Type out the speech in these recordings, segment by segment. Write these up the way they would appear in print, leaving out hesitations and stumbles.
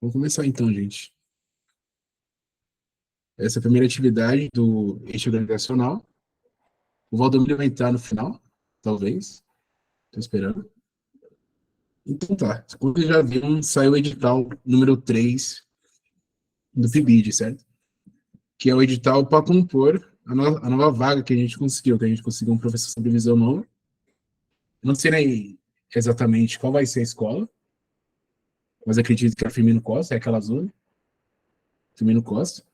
Vamos começar então, gente. Essa é a primeira atividade do eixo organizacional. O Valdomiro vai entrar no final, talvez. Estou esperando. Então tá. Como vocês já viram, saiu o edital número 3 do PIBID, certo? Que é o edital para compor a nova vaga que a gente conseguiu um professor supervisor novo. Não sei nem exatamente qual vai ser a escola, mas acredito que é a Firmino Costa, é aquela azul, Firmino Costa.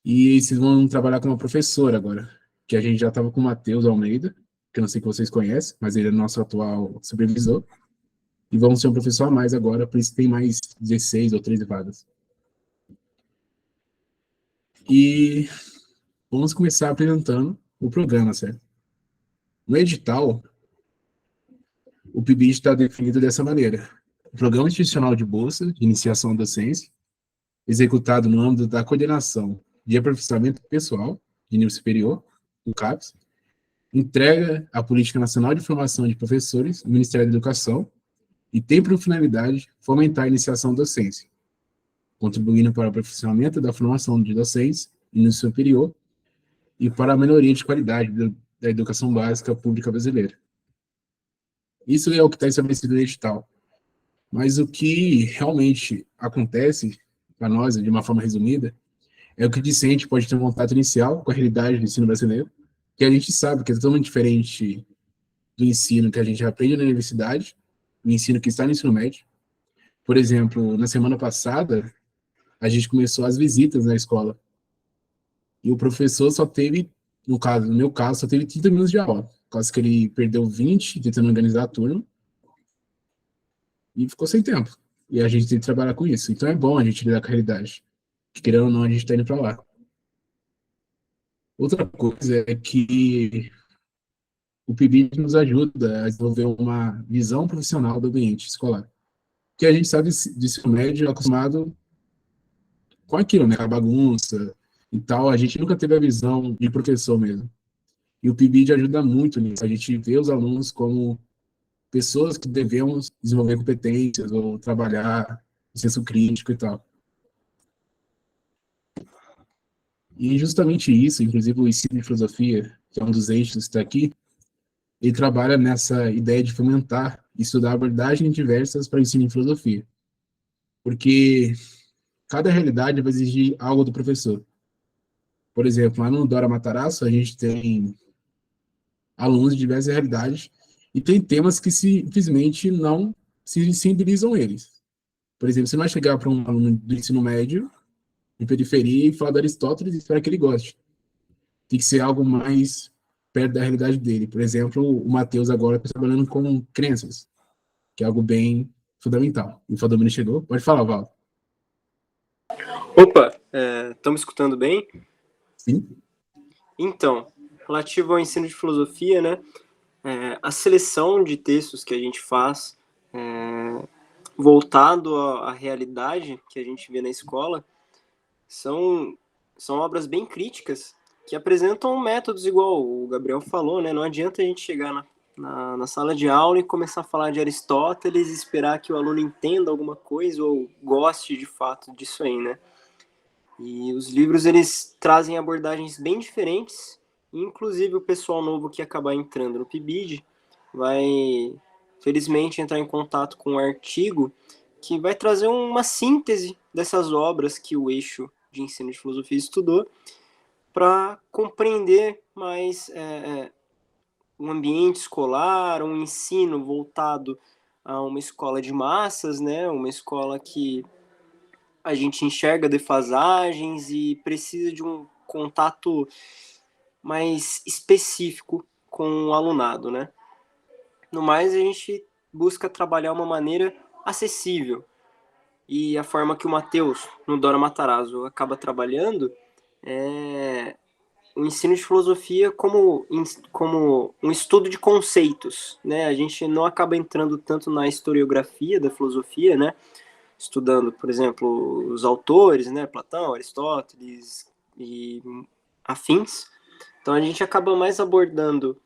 E vocês vão trabalhar com uma professora agora, que a gente já estava com o Matheus Almeida, que eu não sei que vocês conhecem, mas ele é nosso atual supervisor. E vamos ter um professor a mais agora, por isso tem mais 16 ou 13 vagas. E vamos começar apresentando o programa, certo? No edital, o PIBID está definido dessa maneira. O Programa Institucional de Bolsa de Iniciação à Docência, executado no âmbito da coordenação de aperfeiçoamento pessoal de nível superior, do CAPES, entrega a Política Nacional de Formação de Professores, do Ministério da Educação, e tem por finalidade fomentar a iniciação da docência, contribuindo para o aperfeiçoamento da formação de docentes no superior e para a melhoria de qualidade da educação básica pública brasileira. Isso é o que está estabelecido no edital. Mas o que realmente acontece para nós, de uma forma resumida, é o que o discente pode ter um contato inicial com a realidade do ensino brasileiro, que a gente sabe que é totalmente diferente do ensino que a gente aprende na universidade, o ensino que está no ensino médio. Por exemplo, na semana passada, a gente começou as visitas na escola. E o professor só teve, no meu caso, só teve 30 minutos de aula. Por causa que ele perdeu 20 tentando organizar a turma e ficou sem tempo. E a gente tem que trabalhar com isso. Então é bom a gente lidar com a realidade. Que, querendo ou não, a gente está indo para lá. Outra coisa é que o PIBID nos ajuda a desenvolver uma visão profissional do ambiente escolar. Que a gente sabe de ensino médio acostumado com aquilo, né? A bagunça e tal. A gente nunca teve a visão de professor mesmo. E o PIBID ajuda muito nisso. A gente vê os alunos como pessoas que devemos desenvolver competências ou trabalhar o senso crítico e tal. E justamente isso, inclusive o ensino de filosofia, que é um dos eixos que está aqui, ele trabalha nessa ideia de fomentar e estudar abordagens diversas para o ensino em filosofia. Porque cada realidade vai exigir algo do professor. Por exemplo, lá no Dora Matarazzo, a gente tem alunos de diversas realidades e tem temas que simplesmente não se sensibilizam eles. Por exemplo, você não vai chegar para um aluno do ensino médio, de periferia, e falar de Aristóteles e esperar que ele goste. Tem que ser algo mais perto da realidade dele. Por exemplo, o Matheus agora está trabalhando com crenças, que é algo bem fundamental. E o Fadomino chegou. Pode falar, Val. Opa, estão me escutando bem? Sim. Então, relativo ao ensino de filosofia, né? A seleção de textos que a gente faz voltado à realidade que a gente vê na escola são obras bem críticas que apresentam métodos igual o Gabriel falou, né? Não adianta a gente chegar na sala de aula e começar a falar de Aristóteles e esperar que o aluno entenda alguma coisa ou goste de fato disso aí, né? E os livros, eles trazem abordagens bem diferentes, inclusive o pessoal novo que acabar entrando no PIBID vai, felizmente, entrar em contato com um artigo que vai trazer uma síntese dessas obras que o eixo de ensino de filosofia estudou para compreender mais um ambiente escolar, um ensino voltado a uma escola de massas, né? Uma escola que a gente enxerga defasagens e precisa de um contato mais específico com o alunado, né? No mais, a gente busca trabalhar uma maneira acessível. E a forma que o Matheus, no Dora Matarazzo, acaba trabalhando é o ensino de filosofia como um estudo de conceitos, né? A gente não acaba entrando tanto na historiografia da filosofia, né? Estudando, por exemplo, os autores, né? Platão, Aristóteles e afins. Então a gente acaba mais abordando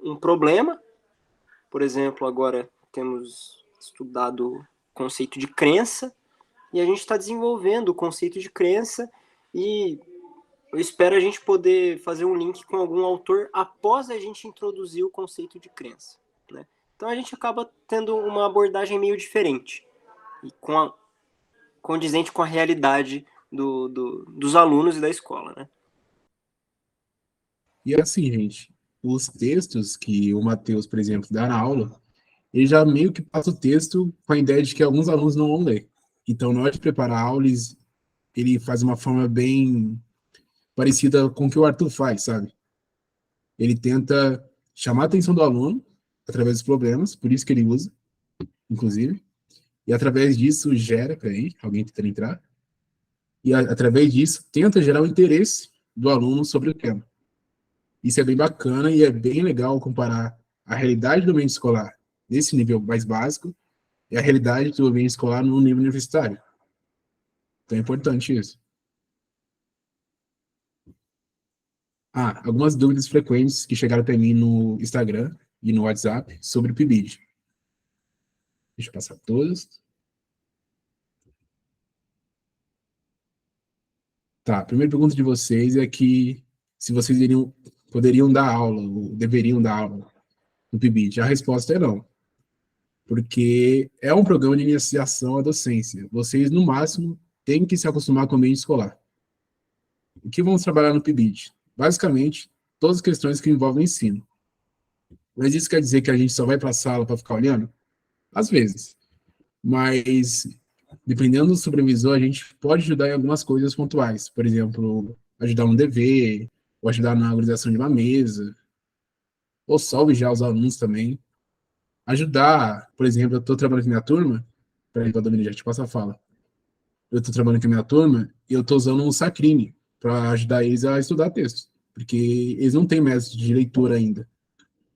um problema. Por exemplo, agora temos estudado o conceito de crença, e a gente está desenvolvendo o conceito de crença, e eu espero a gente poder fazer um link com algum autor após a gente introduzir o conceito de crença, né? Então a gente acaba tendo uma abordagem meio diferente, e condizente com a realidade dos alunos e da escola, né? E assim, gente, os textos que o Matheus, por exemplo, dá na aula, ele já meio que passa o texto com a ideia de que alguns alunos não vão ler. Então, na hora de preparar a aula, ele faz uma forma bem parecida com o que o Arthur faz, sabe? Ele tenta chamar a atenção do aluno através dos problemas, por isso que ele usa, inclusive, e através disso gera, peraí, alguém tentando entrar, e através disso tenta gerar o interesse do aluno sobre o tema. Isso é bem bacana e é bem legal comparar a realidade do ambiente escolar nesse nível mais básico e a realidade do ambiente escolar no nível universitário. Então é importante isso. Algumas dúvidas frequentes que chegaram até mim no Instagram e no WhatsApp sobre o PIBID. Deixa eu passar todas. Tá, a primeira pergunta de vocês é que se vocês poderiam dar aula, ou deveriam dar aula no PIBID. A resposta é não, porque é um programa de iniciação à docência. Vocês, no máximo, têm que se acostumar com o ambiente escolar. O que vamos trabalhar no PIBID? Basicamente, todas as questões que envolvem ensino. Mas isso quer dizer que a gente só vai para a sala para ficar olhando? Às vezes. Mas, dependendo do supervisor, a gente pode ajudar em algumas coisas pontuais. Por exemplo, ajudar no dever, ou ajudar na organização de uma mesa, ou só vigiar os alunos também. Ajudar, por exemplo, eu estou trabalhando com a minha turma, peraí, Valdomiro, já te passo a fala. Eu estou trabalhando com a minha turma e eu estou usando um Sacrine para ajudar eles a estudar texto, porque eles não têm método de leitura ainda.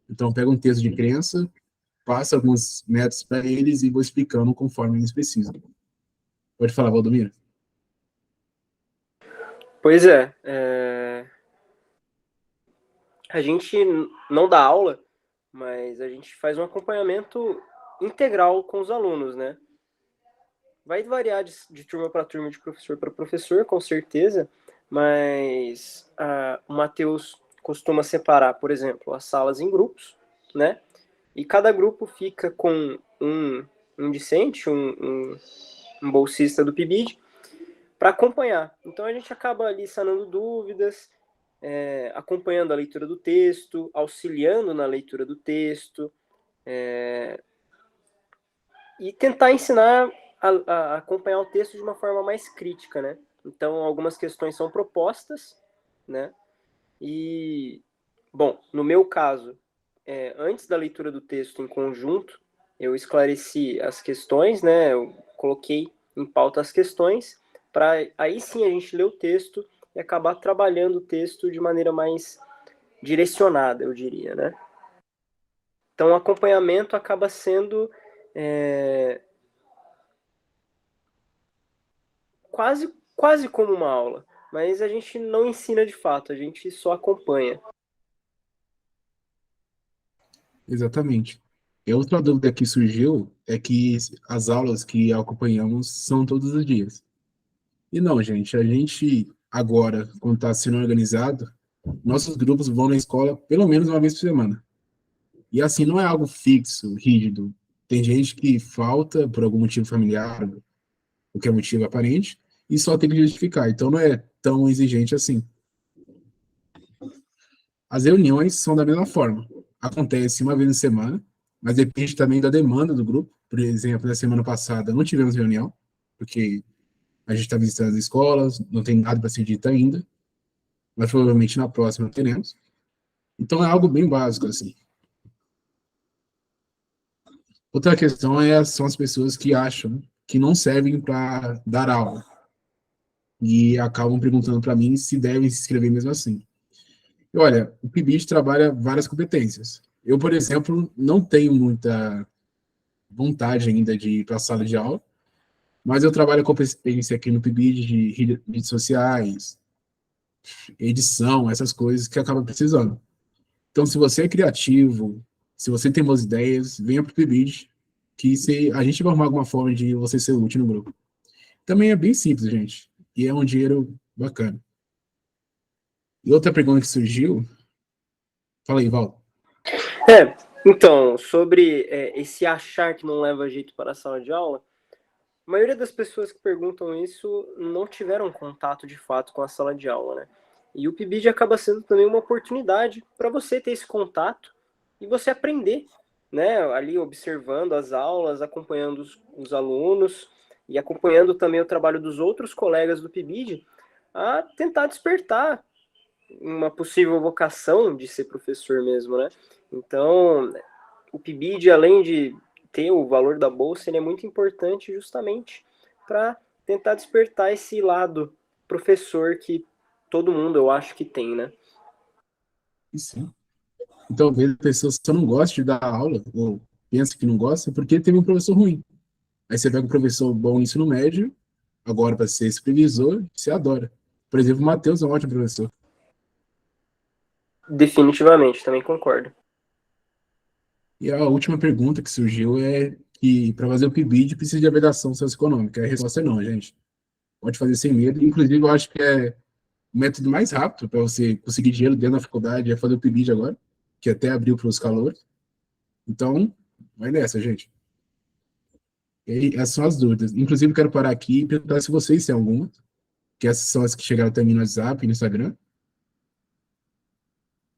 Então, pega um texto de crença, passa alguns métodos para eles e vou explicando conforme eles precisam. Pode falar, Valdomiro. Pois é, a gente não dá aula, mas a gente faz um acompanhamento integral com os alunos, né? Vai variar de turma para turma, de professor para professor, com certeza, mas o Matheus costuma separar, por exemplo, as salas em grupos, né? E cada grupo fica com um discente, um bolsista do PIBID, para acompanhar. Então a gente acaba ali sanando dúvidas, acompanhando a leitura do texto, auxiliando na leitura do texto, e tentar ensinar a acompanhar o texto de uma forma mais crítica, né? Então algumas questões são propostas, né? E, bom, no meu caso, antes da leitura do texto em conjunto, eu esclareci as questões, né? Eu coloquei em pauta as questões, para aí sim a gente ler o texto e acabar trabalhando o texto de maneira mais direcionada, eu diria, né? Então o acompanhamento acaba sendo quase como uma aula, mas a gente não ensina de fato, a gente só acompanha. Exatamente. E outra dúvida que surgiu é que as aulas que acompanhamos são todos os dias. E não, gente, a gente agora, quando está sendo organizado, nossos grupos vão na escola pelo menos uma vez por semana. E assim, não é algo fixo, rígido. Tem gente que falta por algum motivo familiar, o que é motivo aparente, e só tem que justificar. Então não é tão exigente assim. As reuniões são da mesma forma. Acontece uma vez na semana, mas depende também da demanda do grupo. Por exemplo, na semana passada não tivemos reunião, porque a gente está visitando as escolas, não tem nada para ser dito ainda, mas provavelmente na próxima teremos. Então é algo bem básico, assim. Outra questão são as pessoas que acham que não servem para dar aula e acabam perguntando para mim se devem se inscrever mesmo assim. E olha, o PIBID trabalha várias competências. Eu, por exemplo, não tenho muita vontade ainda de ir para a sala de aula, mas eu trabalho com competência aqui no PIBID de redes sociais, edição, essas coisas que acaba precisando. Então, se você é criativo, se você tem boas ideias, venha para o PIBID, que a gente vai arrumar alguma forma de você ser útil no grupo. Também é bem simples, gente. E é um dinheiro bacana. E outra pergunta que surgiu, fala aí, Val. Então, sobre esse achar que não leva jeito para a sala de aula, a maioria das pessoas que perguntam isso não tiveram contato de fato com a sala de aula, né? E o PIBID acaba sendo também uma oportunidade para você ter esse contato e você aprender, né? Ali observando as aulas, acompanhando os alunos e acompanhando também o trabalho dos outros colegas do PIBID a tentar despertar uma possível vocação de ser professor mesmo, né? Então, o PIBID, além de ter o valor da bolsa, ele é muito importante justamente para tentar despertar esse lado professor que todo mundo, eu acho que tem, né? E sim. E talvez a pessoa só não goste de dar aula, ou pensa que não gosta, porque teve um professor ruim. Aí você pega um professor bom no ensino médio, agora para ser supervisor, você adora. Por exemplo, o Matheus é um ótimo professor. Definitivamente, também concordo. E a última pergunta que surgiu é que para fazer o PIBID precisa de avaliação socioeconômica. A resposta é não, gente. Pode fazer sem medo. Inclusive, eu acho que é o método mais rápido para você conseguir dinheiro dentro da faculdade é fazer o PIBID agora, que até abriu para os calouros. Então, vai nessa, gente. E aí, essas são as dúvidas. Inclusive, quero parar aqui e perguntar se vocês têm alguma, que essas são as que chegaram até mim no WhatsApp e no Instagram.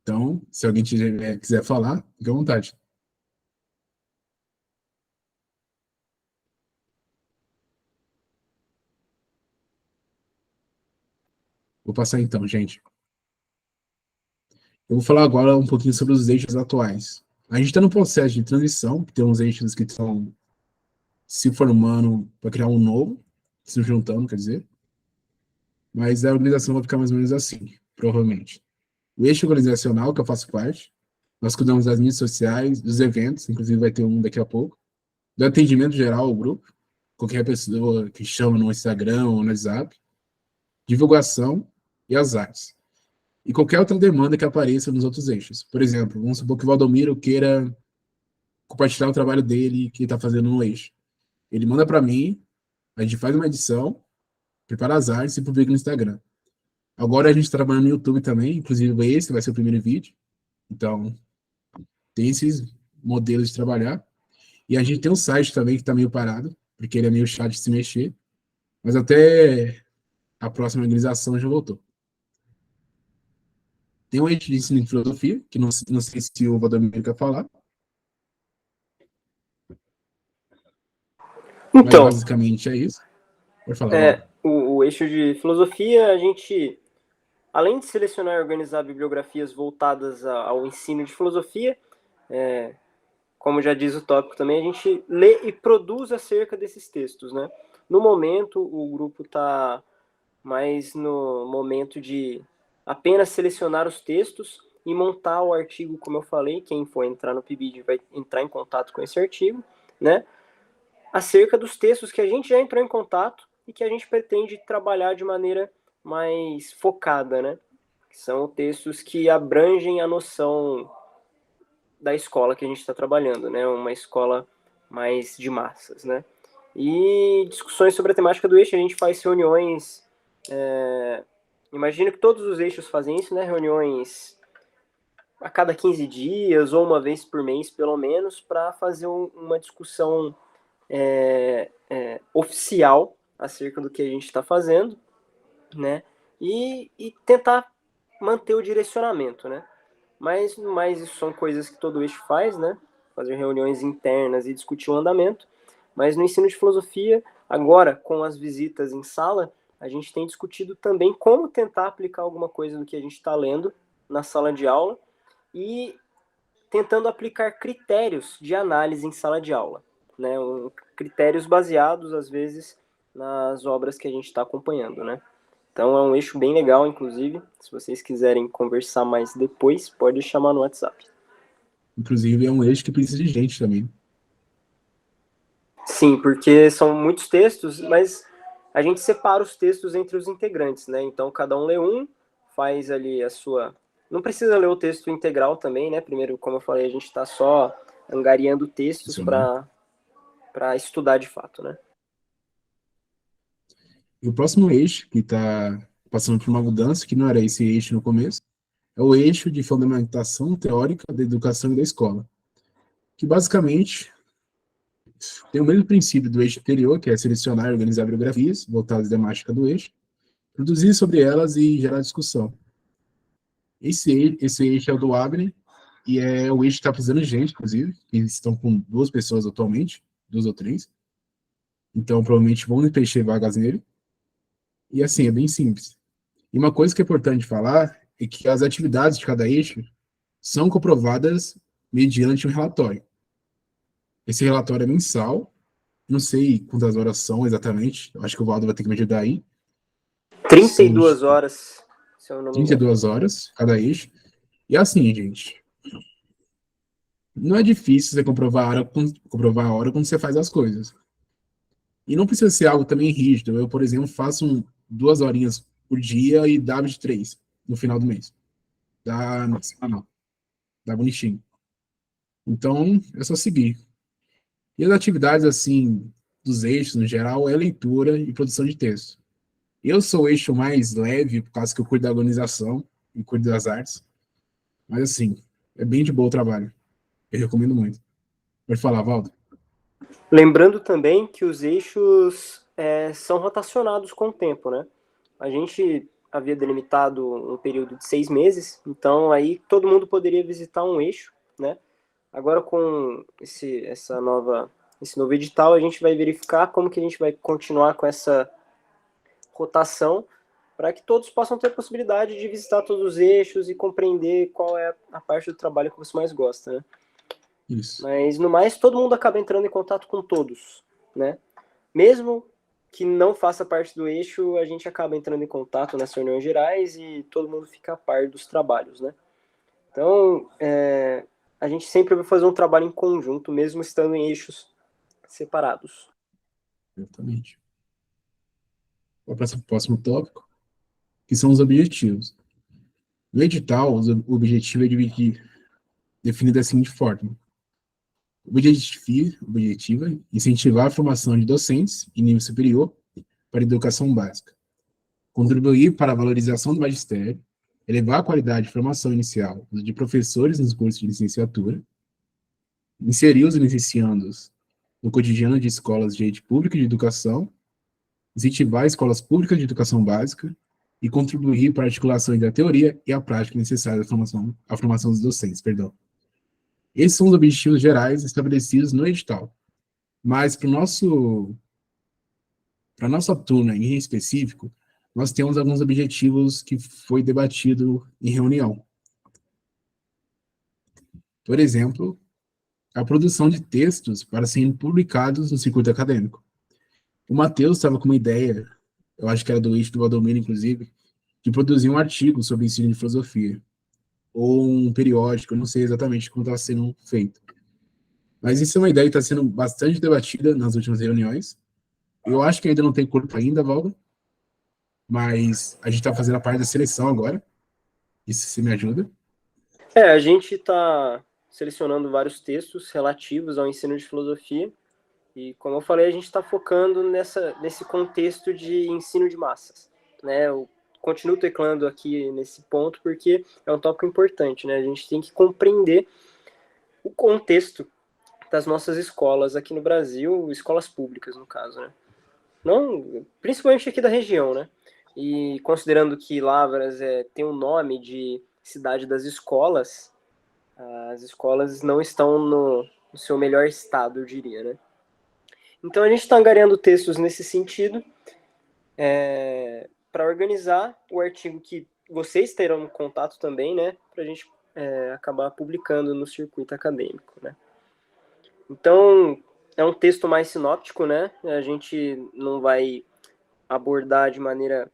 Então, se alguém quiser falar, fique à vontade. Vou passar então, gente. Eu vou falar agora um pouquinho sobre os eixos atuais. A gente está no processo de transição, que tem uns eixos que estão se formando para criar um novo, se juntando, quer dizer, mas a organização vai ficar mais ou menos assim, provavelmente. O eixo organizacional, que eu faço parte, nós cuidamos das mídias sociais, dos eventos, inclusive vai ter um daqui a pouco, do atendimento geral ao grupo, qualquer pessoa que chama no Instagram ou no WhatsApp, divulgação e as artes. E qualquer outra demanda que apareça nos outros eixos. Por exemplo, vamos supor que o Valdomiro queira compartilhar o trabalho dele que está fazendo no eixo. Ele manda para mim, a gente faz uma edição, prepara as artes e publica no Instagram. Agora a gente está trabalhando no YouTube também, inclusive esse vai ser o primeiro vídeo. Então, tem esses modelos de trabalhar. E a gente tem um site também que está meio parado, porque ele é meio chato de se mexer. Mas até a próxima organização já voltou. Tem um eixo de ensino de filosofia, que não sei se o Valdomiro quer falar, mas Então, basicamente é isso. Pode falar, Val. o eixo de filosofia, a gente, além de selecionar e organizar bibliografias voltadas ao ensino de filosofia, como já diz o tópico também, a gente lê e produz acerca desses textos, né? No momento, o grupo está mais no momento de apenas selecionar os textos e montar o artigo, como eu falei, quem for entrar no PIBID vai entrar em contato com esse artigo, né? Acerca dos textos que a gente já entrou em contato e que a gente pretende trabalhar de maneira mais focada, né? Que são textos que abrangem a noção da escola que a gente está trabalhando, né? Uma escola mais de massas, né? E discussões sobre a temática do eixo, a gente faz reuniões. Imagino que todos os eixos fazem isso, né? Reuniões a cada 15 dias ou uma vez por mês, pelo menos, para fazer uma discussão oficial acerca do que a gente está fazendo, né? E tentar manter o direcionamento, né? Mas isso são coisas que todo eixo faz, né? Fazer reuniões internas e discutir o andamento. Mas no ensino de filosofia, agora, com as visitas em sala, a gente tem discutido também como tentar aplicar alguma coisa do que a gente está lendo na sala de aula e tentando aplicar critérios de análise em sala de aula, né? Critérios baseados, às vezes, nas obras que a gente está acompanhando, né? Então é um eixo bem legal, inclusive. Se vocês quiserem conversar mais depois, pode chamar no WhatsApp. Inclusive, é um eixo que precisa de gente também. Sim, porque são muitos textos, mas a gente separa os textos entre os integrantes, né? Então cada um lê um, faz ali a sua. Não precisa ler o texto integral também, né? Primeiro, como eu falei, a gente está só angariando textos Funcionar. para estudar de fato, né? E o próximo eixo, que está passando por uma mudança, que não era esse eixo no começo, é o eixo de fundamentação teórica da educação e da escola, que basicamente tem o mesmo princípio do eixo anterior, que é selecionar e organizar biografias voltadas à temática do eixo, produzir sobre elas e gerar discussão. Esse eixo é o do Abner, e é o eixo que está precisando de gente, inclusive, que estão com 2 pessoas atualmente, 2 ou 3, então provavelmente vão preencher vagas nele, e assim, é bem simples. E uma coisa que é importante falar é que as atividades de cada eixo são comprovadas mediante um relatório. Esse relatório é mensal, não sei quantas horas são exatamente, eu acho que o Valdo vai ter que me ajudar aí. 32 horas, se eu não me engano. 32 horas cada eixo. E assim, gente, não é difícil você comprovar a hora quando você faz as coisas. E não precisa ser algo também rígido. Eu, por exemplo, faço 2 horinhas por dia e dá 23 no final do mês. Dá, não, dá bonitinho. Então, é só seguir. E as atividades, assim, dos eixos, no geral, é leitura e produção de texto. Eu sou o eixo mais leve, por causa que eu cuido da organização e cuido das artes. Mas, assim, é bem de boa o trabalho. Eu recomendo muito. Pode falar, Valdo. Lembrando também que os eixos são rotacionados com o tempo, né? A gente havia delimitado um período de 6 meses, então aí todo mundo poderia visitar um eixo, né? Agora com esse novo edital, a gente vai verificar como que a gente vai continuar com essa rotação para que todos possam ter a possibilidade de visitar todos os eixos e compreender qual é a parte do trabalho que você mais gosta, né? Isso. Mas, no mais, todo mundo acaba entrando em contato com todos, né? Mesmo que não faça parte do eixo, a gente acaba entrando em contato nas reuniões gerais e todo mundo fica a par dos trabalhos, né? Então, a gente sempre vai fazer um trabalho em conjunto, mesmo estando em eixos separados. Exatamente. Vou para o próximo tópico, que são os objetivos. No edital, o objetivo é definido da seguinte forma. O objetivo é incentivar a formação de docentes em nível superior para a educação básica, contribuir para a valorização do magistério, elevar a qualidade de formação inicial de professores nos cursos de licenciatura, inserir os licenciandos no cotidiano de escolas de rede pública de educação, incentivar escolas públicas de educação básica e contribuir para a articulação da teoria e a prática necessária à formação dos docentes. Perdão. Esses são os objetivos gerais estabelecidos no edital. Mas para a nossa turma em específico, nós temos alguns objetivos que foi debatido em reunião. Por exemplo, a produção de textos para serem publicados no circuito acadêmico. O Matheus estava com uma ideia, eu acho que era do eixo do Valdomiro, inclusive, de produzir um artigo sobre ensino de filosofia, ou um periódico, eu não sei exatamente como está sendo feito. Mas isso é uma ideia que está sendo bastante debatida nas últimas reuniões. Eu acho que ainda não tem corpo ainda, Valdo, mas a gente está fazendo a parte da seleção agora. Isso se me ajuda. A gente está selecionando vários textos relativos ao ensino de filosofia e, como eu falei, a gente está focando nesse contexto de ensino de massas, né? Eu continuo teclando aqui nesse ponto porque é um tópico importante, né? A gente tem que compreender o contexto das nossas escolas aqui no Brasil, escolas públicas, no caso, né? Não, principalmente aqui da região, né? E considerando que Lavras tem um nome de cidade das escolas, as escolas não estão no seu melhor estado, eu diria, né? Então a gente está angariando textos nesse sentido para organizar o artigo que vocês terão contato também, né? Para a gente acabar publicando no circuito acadêmico, né? Então é um texto mais sinóptico, né? A gente não vai abordar de maneira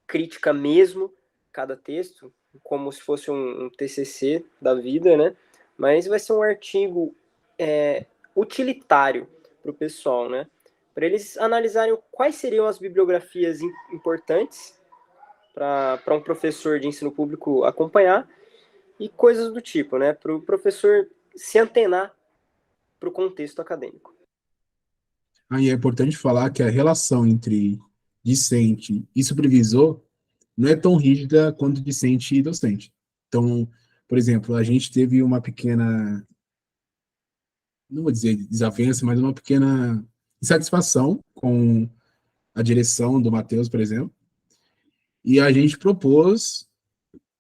crítica mesmo cada texto, como se fosse um TCC da vida, né? Mas vai ser um artigo utilitário para o pessoal, né? Para eles analisarem quais seriam as bibliografias importantes para um professor de ensino público acompanhar e coisas do tipo, né? Para o professor se antenar para o contexto acadêmico. Aí é importante falar que a relação entre discente e supervisor não é tão rígida quanto discente e docente. Então, por exemplo, a gente teve uma pequena, não vou dizer desavença, mas uma pequena insatisfação com a direção do Matheus, por exemplo, e a gente propôs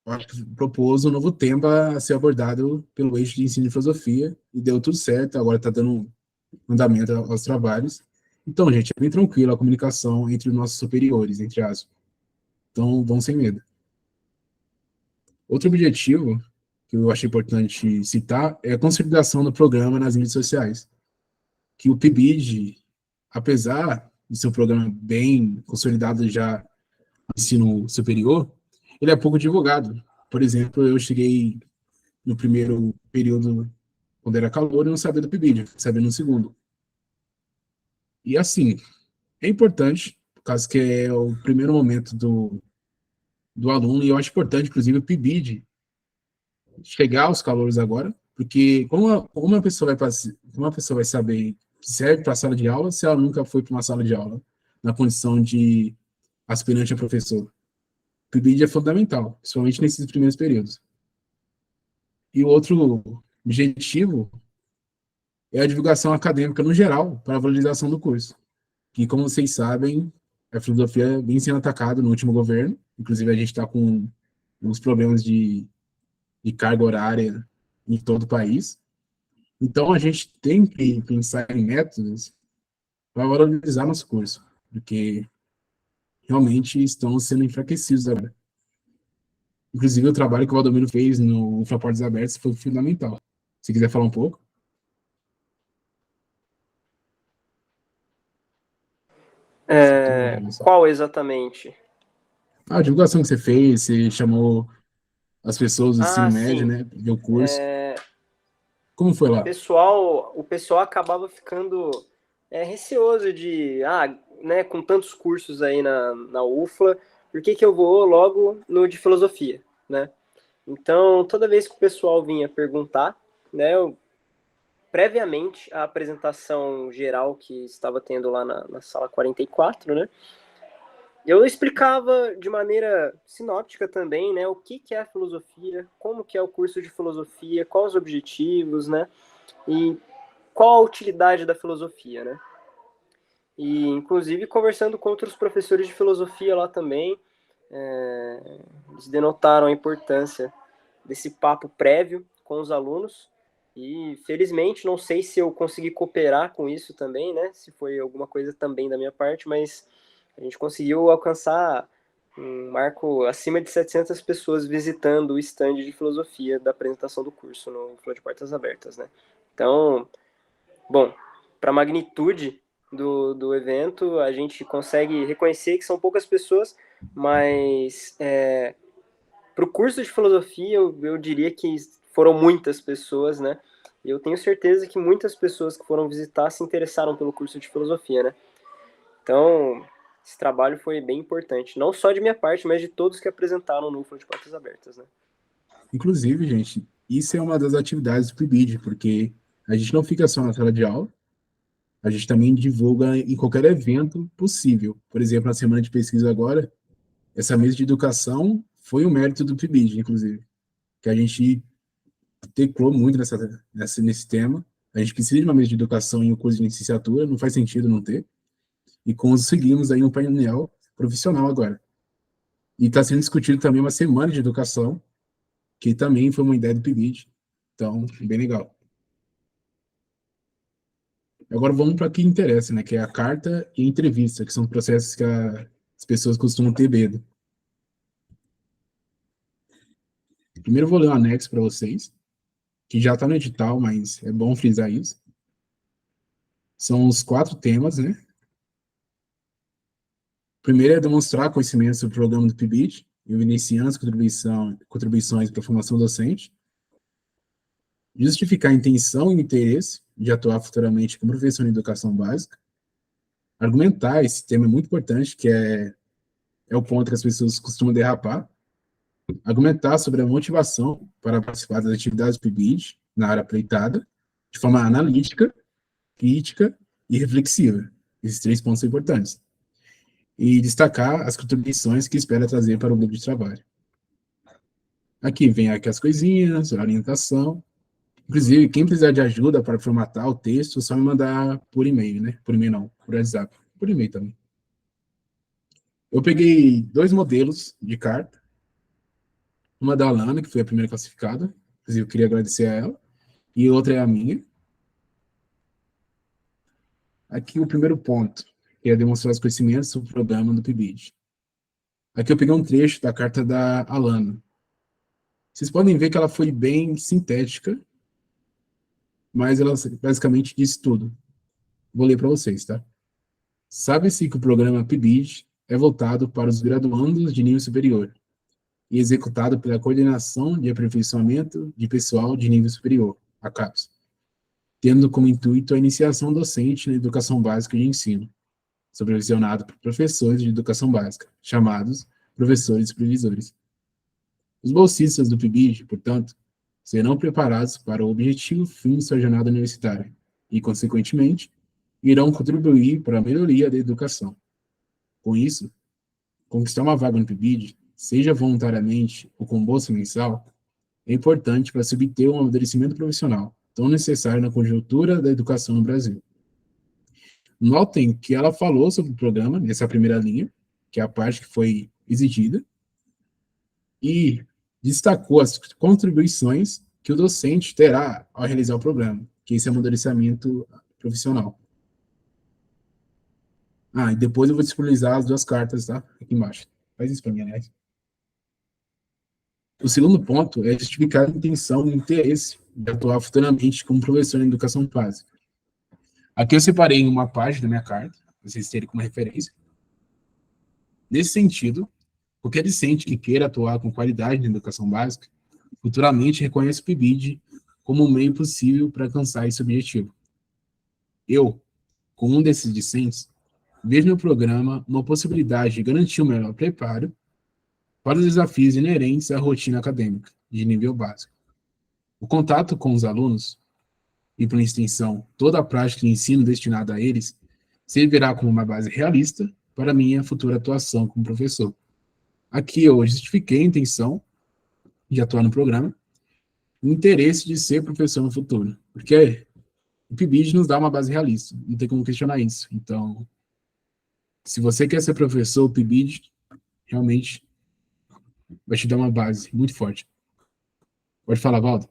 um novo tema a ser abordado pelo eixo de ensino e filosofia, e deu tudo certo, agora está dando andamento aos trabalhos. Então, gente, é bem tranquilo a comunicação entre os nossos superiores, entre aspas. Então, vão sem medo. Outro objetivo que eu achei importante citar é a consolidação do programa nas mídias sociais, que o PIBID, apesar de ser um programa bem consolidado já no ensino superior, ele é pouco divulgado. Por exemplo, eu cheguei no primeiro período, quando era calor, e não sabia do PIBID, sabia no segundo. E assim, é importante, por causa que é o primeiro momento do aluno, e eu acho importante, inclusive, o PIBID chegar aos calouros agora, porque como uma pessoa vai saber que serve para a sala de aula se ela nunca foi para uma sala de aula, na condição de aspirante a professor? O PIBID é fundamental, principalmente nesses primeiros períodos. E o outro objetivo é a divulgação acadêmica no geral, para a valorização do curso. Que, como vocês sabem, a filosofia vem sendo atacada no último governo, inclusive a gente está com uns problemas de carga horária em todo o país. Então, a gente tem que pensar em métodos para valorizar nosso curso, porque realmente estão sendo enfraquecidos agora. Inclusive, o trabalho que o Valdomiro fez no UFLA Portas Abertas foi fundamental. Se quiser falar um pouco. Qual exatamente? A divulgação que você fez, você chamou as pessoas do ensino Ah, médio, sim. né, ver o curso. Como foi lá? O pessoal acabava ficando receoso de, né, com tantos cursos aí na UFLA, por que eu vou logo no de filosofia, né? Então, toda vez que o pessoal vinha perguntar, né, previamente à apresentação geral que estava tendo lá na sala 44, né, eu explicava de maneira sinóptica também, né, o que é a filosofia, como que é o curso de filosofia, quais os objetivos, né, e qual a utilidade da filosofia, né. E, inclusive, conversando com outros professores de filosofia lá também, eles denotaram a importância desse papo prévio com os alunos. E, felizmente, não sei se eu consegui cooperar com isso também, né? Se foi alguma coisa também da minha parte, mas a gente conseguiu alcançar um marco acima de 700 pessoas visitando o stand de filosofia da apresentação do curso no Flow de Portas Abertas, né? Então, bom, para a magnitude do evento, a gente consegue reconhecer que são poucas pessoas, mas para o curso de filosofia, eu diria que foram muitas pessoas, né? E eu tenho certeza que muitas pessoas que foram visitar se interessaram pelo curso de filosofia, né? Então, esse trabalho foi bem importante, não só de minha parte, mas de todos que apresentaram no UFLA de Portas Abertas, né? Inclusive, gente, isso é uma das atividades do PIBID, porque a gente não fica só na sala de aula, a gente também divulga em qualquer evento possível. Por exemplo, na semana de pesquisa agora, essa mesa de educação foi um mérito do PIBID, inclusive, que a gente teclou muito nesse tema. A gente precisa de uma mesa de educação em um curso de licenciatura, não faz sentido não ter. E conseguimos aí um painel profissional agora. E está sendo discutido também uma semana de educação, que também foi uma ideia do PIBID. Então, bem legal. Agora vamos para o que interessa, né? Que é a carta e a entrevista, que são processos que as pessoas costumam ter medo. Primeiro eu vou ler um anexo para vocês, que já está no edital, mas é bom frisar isso. São os 4 temas, né? Primeiro é demonstrar conhecimento sobre o programa do PIBID, evidenciando as contribuições para a formação docente. Justificar a intenção e interesse de atuar futuramente como professor em educação básica. Argumentar, esse tema é muito importante, que é o ponto que as pessoas costumam derrapar. Argumentar sobre a motivação para participar das atividades do PIBID na área apleitada, de forma analítica, crítica e reflexiva. Esses 3 pontos são importantes. e destacar as contribuições que espera trazer para o grupo de trabalho. Aqui vem aqui as coisinhas, a orientação. Inclusive, quem precisar de ajuda para formatar o texto, é só me mandar por e-mail, né? Por e-mail não, por WhatsApp. Por e-mail também. Eu peguei 2 modelos de carta. Uma da Alana, que foi a primeira classificada. Inclusive, eu queria agradecer a ela. E outra é a minha. Aqui o primeiro ponto, que é demonstrar os conhecimentos sobre o programa do PIBID. Aqui eu peguei um trecho da carta da Alana. Vocês podem ver que ela foi bem sintética, mas ela basicamente disse tudo. Vou ler para vocês, tá? Sabe-se que o programa PIBID é voltado para os graduandos de nível superior e executado pela Coordenação de Aperfeiçoamento de Pessoal de Nível Superior, a CAPES, tendo como intuito a iniciação docente na educação básica de ensino, supervisionado por professores de educação básica, chamados professores supervisores. Os bolsistas do PIBID, portanto, serão preparados para o objetivo fim de sua jornada universitária e, consequentemente, irão contribuir para a melhoria da educação. Com isso, conquistar uma vaga no PIBID, seja voluntariamente ou com bolsa mensal, é importante para se obter um amadurecimento profissional, tão necessário na conjuntura da educação no Brasil. Notem que ela falou sobre o programa, nessa primeira linha, que é a parte que foi exigida, e destacou as contribuições que o docente terá ao realizar o programa, que esse é o amadurecimento profissional. E depois eu vou disponibilizar as 2 cartas, tá? Aqui embaixo. Faz isso para mim, aliás. O segundo ponto é justificar a intenção e interesse de atuar futuramente como professor em educação básica. Aqui eu separei uma página da minha carta, para vocês terem como referência. Nesse sentido, qualquer discente que queira atuar com qualidade na educação básica, futuramente reconhece o PIBID como um meio possível para alcançar esse objetivo. Eu, como um desses discentes, vejo no programa uma possibilidade de garantir um melhor preparo para os desafios inerentes à rotina acadêmica, de nível básico. O contato com os alunos, e por extensão, toda a prática de ensino destinada a eles, servirá como uma base realista para minha futura atuação como professor. Aqui eu justifiquei a intenção de atuar no programa, o interesse de ser professor no futuro, porque o PIBID nos dá uma base realista, não tem como questionar isso. Então, se você quer ser professor, o PIBID realmente vai te dar uma base muito forte. Pode falar, Valdo?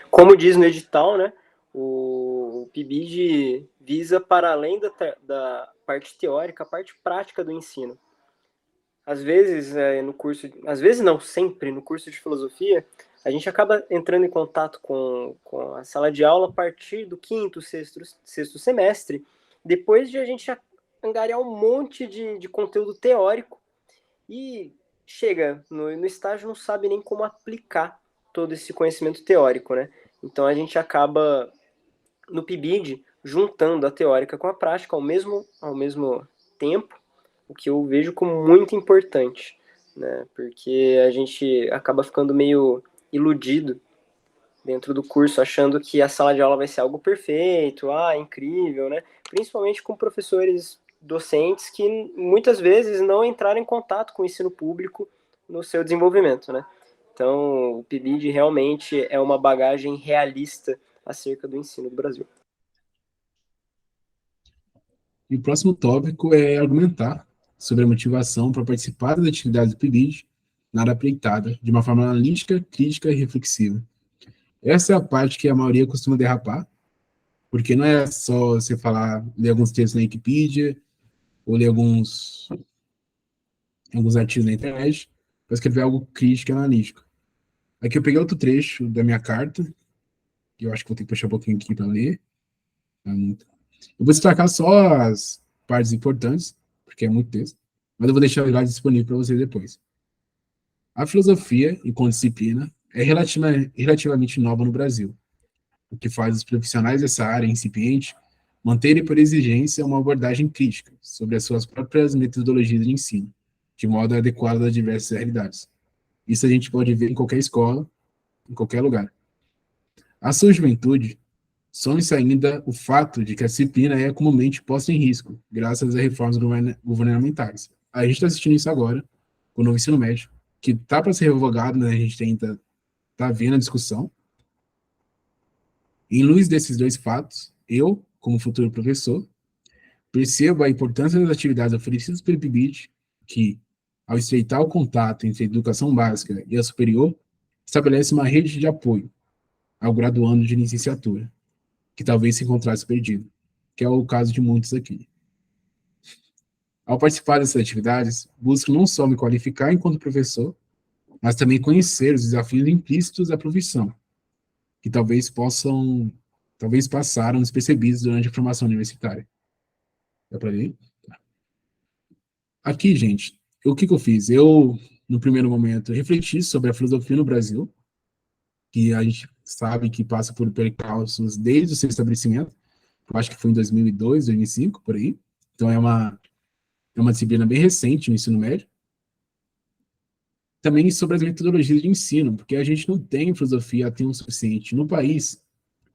Como diz no edital, né, o PIBID visa para além da parte teórica, a parte prática do ensino. Às vezes, às vezes não, sempre no curso de filosofia, a gente acaba entrando em contato com a sala de aula a partir do 5º, 6º semestre, depois de a gente angariar um monte de conteúdo teórico e chega no estágio não sabe nem como aplicar todo esse conhecimento teórico, né? Então a gente acaba no PIBID juntando a teórica com a prática ao mesmo tempo, o que eu vejo como muito importante, né? Porque a gente acaba ficando meio iludido dentro do curso, achando que a sala de aula vai ser algo perfeito, incrível, né? Principalmente com professores docentes que muitas vezes não entraram em contato com o ensino público no seu desenvolvimento, né? Então, o PIBID realmente é uma bagagem realista acerca do ensino do Brasil. E o próximo tópico é argumentar sobre a motivação para participar das atividades do PIBID na área aplicada, de uma forma analítica, crítica e reflexiva. Essa é a parte que a maioria costuma derrapar, porque não é só você ler alguns textos na Wikipedia, ou ler alguns artigos na internet, para escrever algo crítico e analítico. Aqui eu peguei outro trecho da minha carta, que eu acho que vou ter que puxar um pouquinho aqui para ler. Eu vou destacar só as partes importantes, porque é muito texto, mas eu vou deixar o slide disponível para vocês depois. A filosofia, enquanto disciplina, é relativamente nova no Brasil, o que faz os profissionais dessa área incipiente manterem por exigência uma abordagem crítica sobre as suas próprias metodologias de ensino, de modo adequado às diversas realidades. Isso a gente pode ver em qualquer escola, em qualquer lugar. A sua juventude Some-se ainda o fato de que a disciplina é comumente posta em risco, graças a reformas governamentais. A gente está assistindo isso agora, com o novo ensino médio, que está para ser revogado, né? A gente ainda está vendo a discussão. Em luz desses dois fatos, eu, como futuro professor, percebo a importância das atividades oferecidas pelo PIBID, que, ao estreitar o contato entre a educação básica e a superior, estabelece uma rede de apoio ao graduando de licenciatura, que talvez se encontrasse perdido, que é o caso de muitos aqui. Ao participar dessas atividades, busco não só me qualificar enquanto professor, mas também conhecer os desafios implícitos da profissão, que talvez passaram despercebidos durante a formação universitária. Dá para ler? Aqui, gente, o que eu fiz? Eu, no primeiro momento, refleti sobre a filosofia no Brasil, que a gente sabe que passa por percalços desde o seu estabelecimento, eu acho que foi em 2002, 2005, por aí. Então é uma disciplina bem recente no ensino médio. Também sobre as metodologias de ensino, porque a gente não tem filosofia a tempo suficiente no país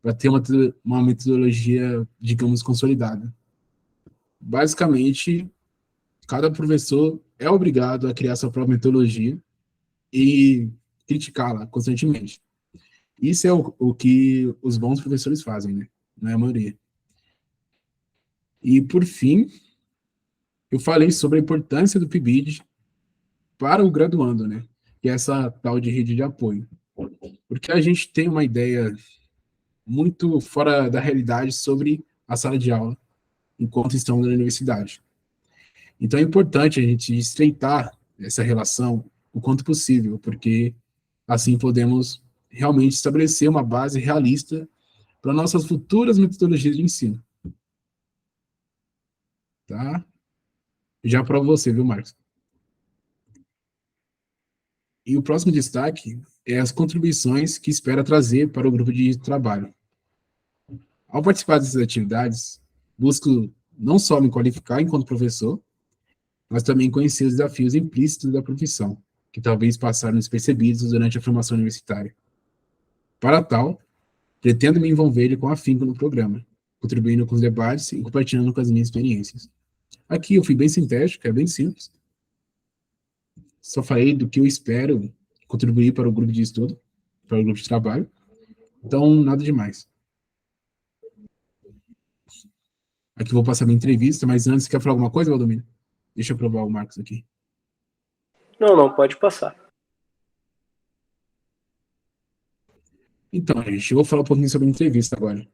para ter uma metodologia, digamos, consolidada. Basicamente, cada professor é obrigado a criar sua própria metodologia e criticá-la constantemente. Isso é o que os bons professores fazem, né? Não é a maioria. E, por fim, eu falei sobre a importância do PIBID para o graduando, né? Que é essa tal de rede de apoio. Porque a gente tem uma ideia muito fora da realidade sobre a sala de aula enquanto estamos na universidade. Então é importante a gente estreitar essa relação o quanto possível, porque assim podemos realmente estabelecer uma base realista para nossas futuras metodologias de ensino. Tá? Já para você, viu, Marcos? E o próximo destaque é as contribuições que espera trazer para o grupo de trabalho. Ao participar dessas atividades, busco não só me qualificar enquanto professor, mas também conhecer os desafios implícitos da profissão, que talvez passaram despercebidos durante a formação universitária. Para tal, pretendo me envolver com afinco no programa, contribuindo com os debates e compartilhando com as minhas experiências. Aqui eu fui bem sintético, é bem simples. Só falei do que eu espero contribuir para o grupo de estudo, para o grupo de trabalho. Então, nada demais. Aqui eu vou passar minha entrevista, mas antes, quer falar alguma coisa, Valdomiro? Deixa eu provar o Marcos aqui. Não, pode passar. Então, gente, eu vou falar um pouquinho sobre a entrevista agora.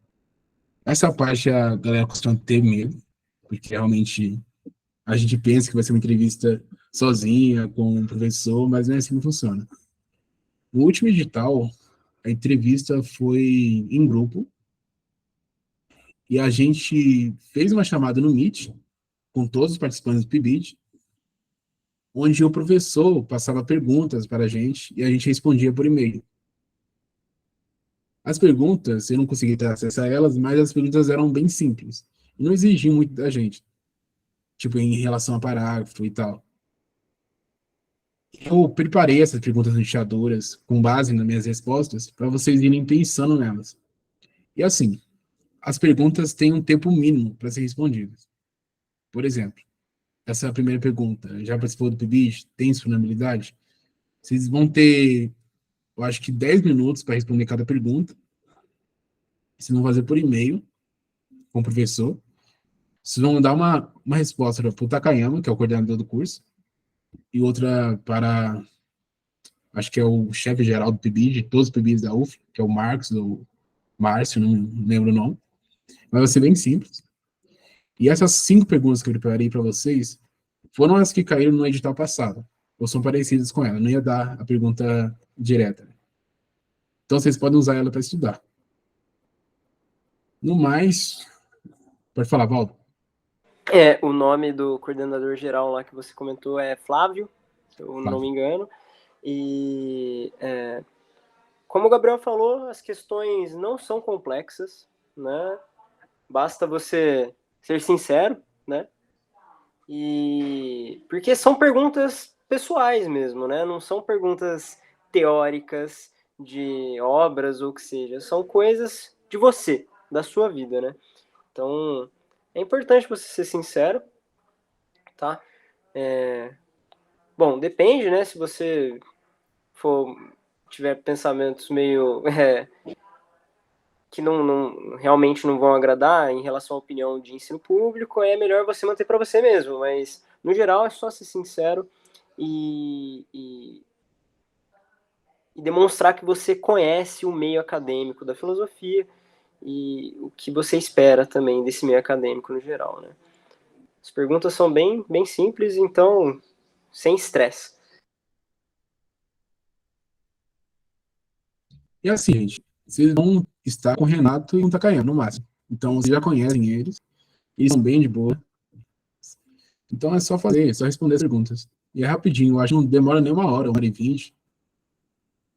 Essa parte a galera costuma ter medo, porque realmente a gente pensa que vai ser uma entrevista sozinha, com um professor, mas não é assim que funciona. No último edital, a entrevista foi em grupo, e a gente fez uma chamada no Meet, com todos os participantes do PIBID, onde o professor passava perguntas para a gente, e a gente respondia por e-mail. As perguntas, eu não consegui ter acesso a elas, mas as perguntas eram bem simples, e não exigiam muito da gente, tipo, em relação a parágrafo e tal. Eu preparei essas perguntas anexadoras com base nas minhas respostas para vocês irem pensando nelas. E assim, as perguntas têm um tempo mínimo para ser respondidas. Por exemplo, essa é a primeira pergunta, já participou do PIBID? Tem disponibilidade? Vocês vão ter, eu acho que 10 minutos para responder cada pergunta. Vocês vão fazer por e-mail com o professor. Vocês vão dar uma resposta para o Takayama, que é o coordenador do curso, e outra para, acho que é o chefe geral do PIBID, de todos os PIBIDs da UF, que é o Marcos, ou Márcio, não lembro o nome. Mas vai ser bem simples. E essas 5 perguntas que eu preparei para vocês foram as que caíram no edital passado, ou são parecidas com ela. Não ia dar a pergunta direta. Então vocês podem usar ela para estudar. No mais, pode falar, Valdo. O nome do coordenador geral lá que você comentou é Flávio, se eu não me engano. E como o Gabriel falou, as questões não são complexas, né? Basta você ser sincero, né? E porque são perguntas pessoais mesmo, né? Não são perguntas teóricas de obras ou o que seja, são coisas de você, da sua vida, né? Então, é importante você ser sincero, tá? Bom, depende, né? Se você tiver pensamentos meio que realmente não vão agradar em relação à opinião de ensino público, é melhor você manter para você mesmo. Mas, no geral, é só ser sincero e demonstrar que você conhece o meio acadêmico da filosofia e o que você espera também desse meio acadêmico no geral, né? As perguntas são bem, bem simples, então, sem estresse. E assim, gente, vocês vão estar com o Renato e o Takayama, no máximo. Então, vocês já conhecem eles são bem de boa. Então, é só fazer, é só responder as perguntas. E é rapidinho, eu acho que não demora nem 1 hora e 20.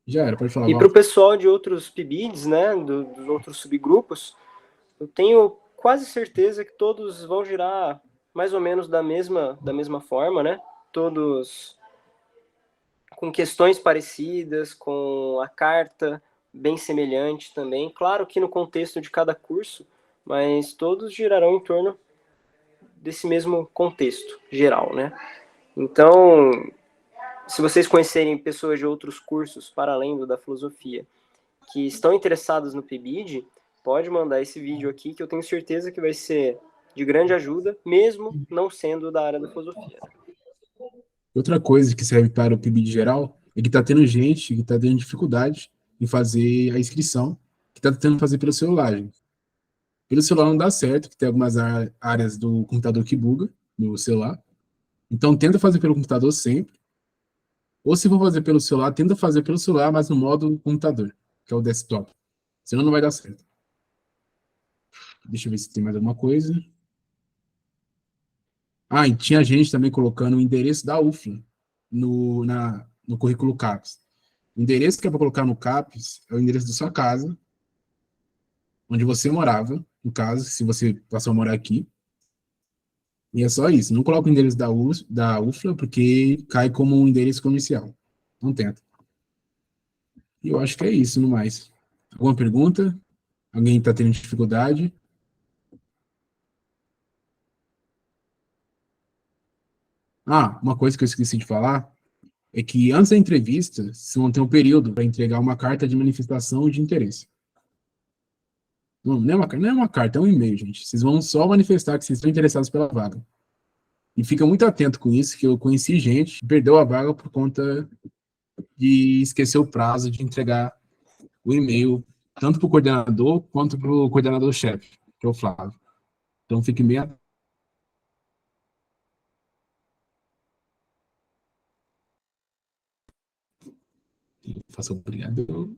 Já era, pode falar, E para o Walter. pessoal de outros PIBIDs, né, dos outros subgrupos, eu tenho quase certeza que todos vão girar mais ou menos da mesma forma, né? Todos com questões parecidas, com a carta bem semelhante também. Claro que no contexto de cada curso, mas todos girarão em torno desse mesmo contexto geral, né? Então, se vocês conhecerem pessoas de outros cursos para além do da filosofia que estão interessados no PIBID, pode mandar esse vídeo aqui que eu tenho certeza que vai ser de grande ajuda, mesmo não sendo da área da filosofia. Outra coisa que serve para o PIB geral é que está tendo gente que está tendo dificuldade em fazer a inscrição, que está tentando fazer pelo celular, gente. Pelo celular não dá certo, que tem algumas áreas do computador que buga no celular. Então tenta fazer pelo computador sempre. Ou se for fazer pelo celular, tenta fazer pelo celular, mas no modo computador, que é o desktop. Senão não vai dar certo. Deixa eu ver se tem mais alguma coisa. Ah, e tinha gente também colocando o endereço da UFLA no currículo CAPES. O endereço que é para colocar no CAPES é o endereço da sua casa, onde você morava, no caso, se você passou a morar aqui. E é só isso. Não coloca o endereço da UFLA, porque cai como um endereço comercial. Não tenta. E eu acho que é isso, no mais. Alguma pergunta? Alguém está tendo dificuldade? Ah, uma coisa que eu esqueci de falar é que antes da entrevista, vocês vão ter um período para entregar uma carta de manifestação de interesse. Não é uma carta, é um e-mail, gente. Vocês vão só manifestar que vocês estão interessados pela vaga. E fica muito atento com isso, que eu conheci gente que perdeu a vaga por conta de esquecer o prazo de entregar o e-mail, tanto para o coordenador quanto para o coordenador-chefe, que é o Flávio. Então fique bem atento. Faça obrigado.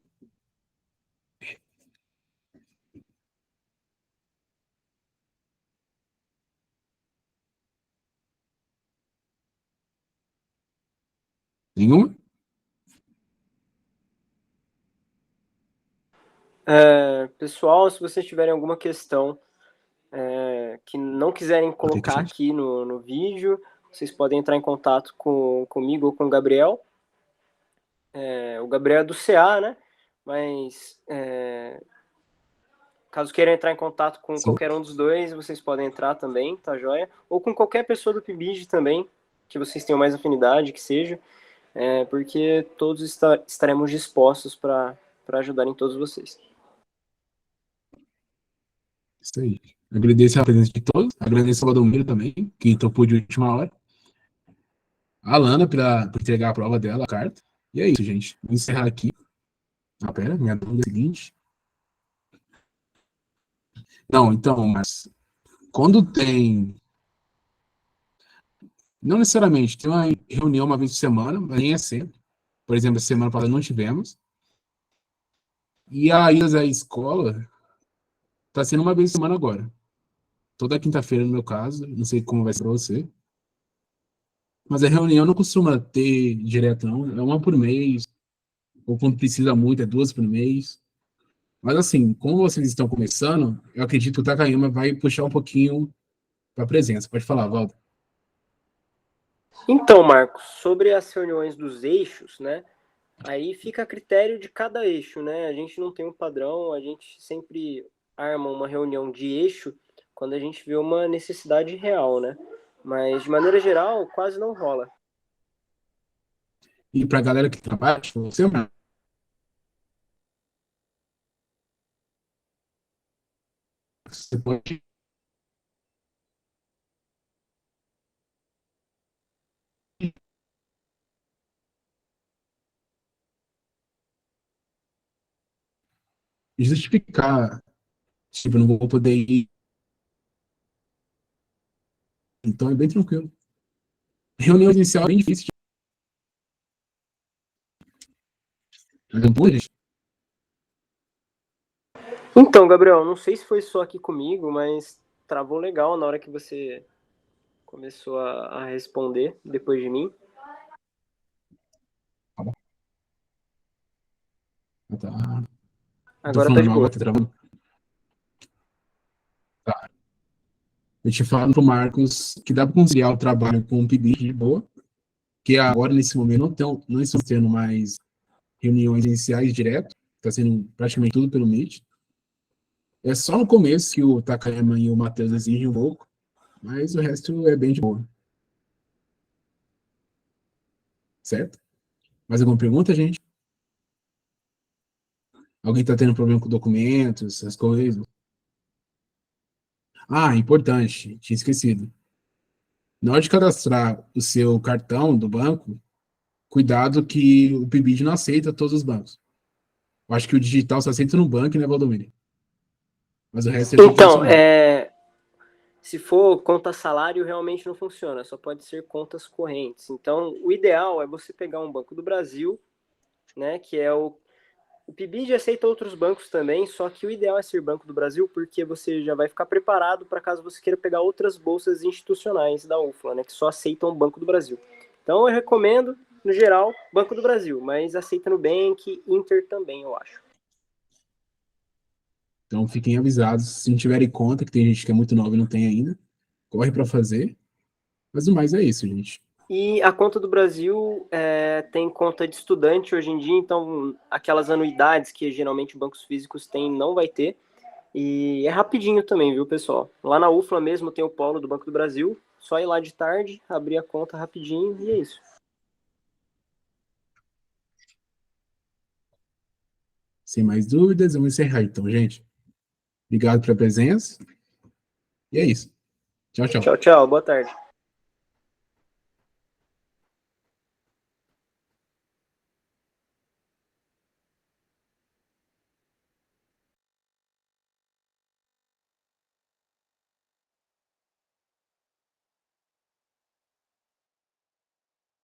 Nenhuma? Pessoal, se vocês tiverem alguma questão que não quiserem colocar aqui no vídeo, vocês podem entrar em contato comigo ou com o Gabriel. O Gabriel é do CA, né? Mas caso queiram entrar em contato com Sim. qualquer um dos dois, vocês podem entrar também, tá joia? Ou com qualquer pessoa do PIBID também, que vocês tenham mais afinidade, que seja, porque todos estaremos dispostos para ajudar em todos vocês. Isso aí. Agradeço a presença de todos. Agradeço ao Valdomiro também, que topou de última hora. A Lana por entregar a prova dela, a carta. E é isso, gente. Vou encerrar aqui. Ah, pera, minha dúvida é a seguinte. Não, então, mas quando tem. Não necessariamente, tem uma reunião uma vez por semana, mas nem é sempre. Por exemplo, essa semana passada não tivemos. E a ida à escola está sendo uma vez por semana agora. Toda quinta-feira, no meu caso. Não sei como vai ser para você. Mas a reunião não costuma ter direto, não. É uma por mês. Ou quando precisa muito, é duas por mês. Mas assim, como vocês estão começando, eu acredito que o Takayama vai puxar um pouquinho para a presença. Pode falar, Valdo. Então, Marcos, sobre as reuniões dos eixos, né? Aí fica a critério de cada eixo, né? A gente não tem um padrão, a gente sempre arma uma reunião de eixo quando a gente vê uma necessidade real, né? Mas, de maneira geral, quase não rola. E para a galera que trabalha, tipo, você pode justificar, tipo, eu não vou poder ir. Então é bem tranquilo. Reunião inicial é bem difícil. Depois, Então, Gabriel, não sei se foi só aqui comigo, mas travou legal na hora que você começou a responder depois de mim. tá. Tô Agora tá falando de mal, boa. tá travando. Tá. Eu te falo pro Marcos que dá para conciliar o trabalho com o PIB de boa, que agora, nesse momento, não estão tendo mais reuniões iniciais direto, está sendo praticamente tudo pelo Meet. É só no começo que o Takayama e o Matheus exigem um pouco, mas o resto é bem de boa. Certo? Mais alguma pergunta, gente? Alguém está tendo problema com documentos, essas coisas? Ah, importante, tinha esquecido. Na hora de cadastrar o seu cartão do banco, cuidado que o PIBID não aceita todos os bancos. Eu acho que o digital só aceita no banco, né, Valdomiro? Mas o resto é tudo Então, tradicional. se for conta salário, realmente não funciona, só pode ser contas correntes. Então, o ideal é você pegar um Banco do Brasil, né, que é o PIBID aceita outros bancos também, só que o ideal é ser Banco do Brasil, porque você já vai ficar preparado para caso você queira pegar outras bolsas institucionais da UFLA, né, que só aceitam o Banco do Brasil. Então, eu recomendo, no geral, Banco do Brasil, mas aceita Nubank, Inter também, eu acho. Então fiquem avisados, se não tiverem conta, que tem gente que é muito nova e não tem ainda, corre para fazer. Mas o mais é isso, gente. E a conta do Brasil tem conta de estudante hoje em dia, então aquelas anuidades que geralmente bancos físicos têm não vai ter. E é rapidinho também, viu, pessoal? Lá na UFLA mesmo tem o polo do Banco do Brasil, só ir lá de tarde, abrir a conta rapidinho e é isso. Sem mais dúvidas, vamos encerrar então, gente. Obrigado pela presença. E é isso. Tchau, tchau. Tchau, tchau, boa tarde.